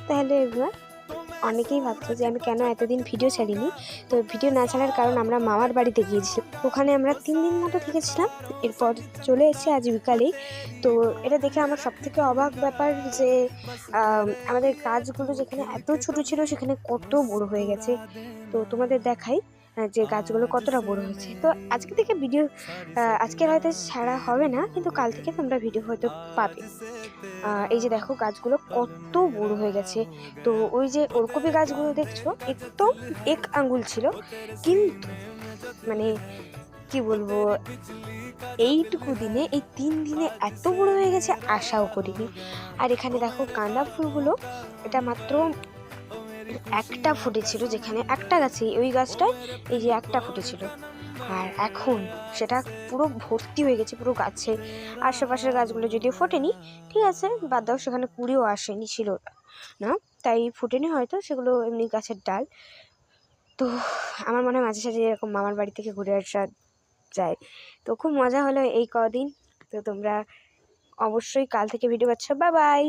তাহলে এবার অনেকেই ভাবছো যে আমি কেন এতদিন ভিডিও ছাড়িনি। তো ভিডিও না ছাড়ার কারণ আমরা মামার বাড়িতে গিয়েছিলাম, ওখানে আমরা 3 দিন মতো থেকেছিলাম। এরপর চলে এসেছি আজ বিকালেই। তো এটা দেখে আমার সবথেকে অবাক ব্যাপার যে আমাদের গাছগুলো যেখানে এত ছোট ছিল সেখানে কত বড় হয়ে গেছে। তো তোমাদের দেখাই যে গাছগুলো কতটা বড় হয়েছে। তো আজকে থেকে ভিডিও আজকে হয়তো ছাড়া হবে না, কিন্তু কাল থেকে তোমরা ভিডিও হয়তো পাবে। এই যে দেখো গাছগুলো কত বড় হয়ে গেছে। তো ওই যে ওলকপি গাছগুলো দেখছো একদম 1 আঙ্গুল ছিল, কিন্তু মানে কি বলবো, এইটুকু দিনে এই 3 দিনে এত বড় হয়ে গেছে আশাও করিনি। আর এখানে দেখো গাঁদা ফুলগুলো, এটা মাত্র একটা ফুটেছিল, যেখানে একটা গাছে ওই গাছটায় এই যে একটা ফুটেছিল, আর এখন সেটা পুরো ভর্তি হয়ে গেছে পুরো গাছে। আশেপাশের গাছগুলো যদিও ফোটেনি, ঠিক আছে বাদ দাও, সেখানে কুড়িও আসেনি, ছিল না, তাই ফুটেনি হয়তো, সেগুলো এমনি গাছের ডাল। তো আমার মনে হয় মাঝে সাঝে এরকম মামার বাড়ি থেকে ঘুরে আসা যায়। তো খুব মজা হলো এই কদিন। তো তোমরা অবশ্যই কাল থেকে ভিডিও পাচ্ছ। Bye bye.